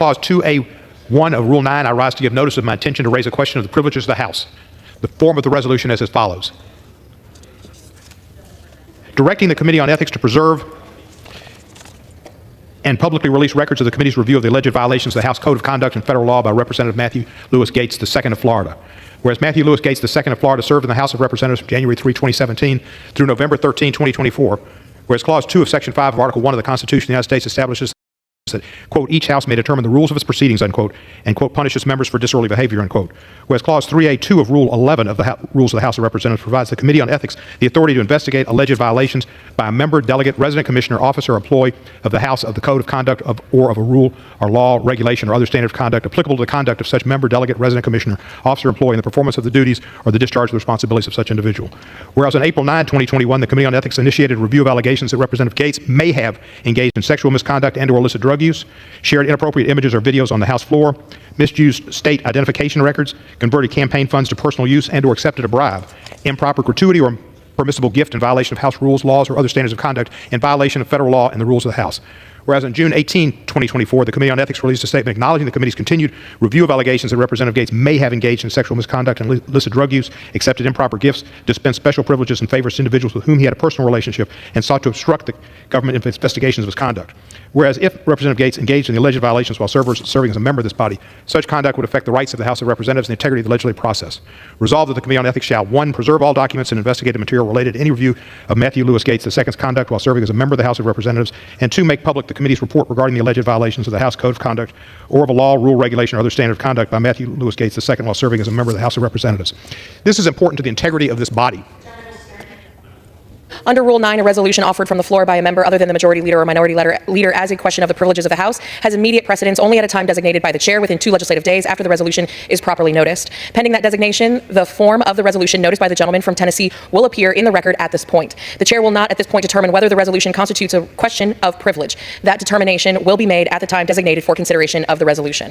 Clause 2A1 of Rule 9, I rise to give notice of my intention to raise a question of the privileges of the House. The form of the resolution is as follows. Directing the Committee on Ethics to preserve and publicly release records of the committee's review of the alleged violations of the House Code of Conduct and federal law by Representative Matthew Lewis Gaetz II of Florida. Whereas Matthew Lewis Gaetz II of Florida served in the House of Representatives from January 3, 2017 through November 13, 2024. Whereas Clause 2 of Section 5 of Article 1 of the Constitution of the United States establishes that, quote, each House may determine the rules of its proceedings, unquote, and, quote, punish its members for disorderly behavior, unquote. Whereas Clause 3A2 of Rule 11 of the Rules of the House of Representatives provides the Committee on Ethics the authority to investigate alleged violations by a member, delegate, resident commissioner, officer, or employee of the House of the Code of Conduct or of a rule or law, regulation, or other standard of conduct applicable to the conduct of such member, delegate, resident commissioner, officer, employee, in the performance of the duties or the discharge of the responsibilities of such individual. Whereas on April 9, 2021, the Committee on Ethics initiated a review of allegations that Representative Gaetz may have engaged in sexual misconduct and/or illicit drug use, shared inappropriate images or videos on the House floor, misused state identification records, converted campaign funds to personal use and/or accepted a bribe, improper gratuity or permissible gift in violation of House rules, laws, or other standards of conduct in violation of federal law and the rules of the House. Whereas on June 18, 2024, the Committee on Ethics released a statement acknowledging the committee's continued review of allegations that Representative Gaetz may have engaged in sexual misconduct and illicit drug use, accepted improper gifts, dispensed special privileges and favors to individuals with whom he had a personal relationship, and sought to obstruct the government investigations of his conduct. Whereas if Representative Gaetz engaged in the alleged violations while serving as a member of this body, such conduct would affect the rights of the House of Representatives and the integrity of the legislative process. Resolved that the Committee on Ethics shall, 1, preserve all documents and investigative material related to any review of Matthew Lewis Gaetz II's conduct while serving as a member of the House of Representatives, and 2, make public the committee's report regarding the alleged violations of the House Code of Conduct or of a law, rule, regulation, or other standard of conduct by Matthew Lewis Gaetz II while serving as a member of the House of Representatives. This is important to the integrity of this body. Under Rule 9, a resolution offered from the floor by a member other than the majority leader or minority leader as a question of the privileges of the House has immediate precedence only at a time designated by the chair within 2 legislative days after the resolution is properly noticed. Pending that designation, the form of the resolution noticed by the gentleman from Tennessee will appear in the record at this point. The chair will not at this point determine whether the resolution constitutes a question of privilege. That determination will be made at the time designated for consideration of the resolution.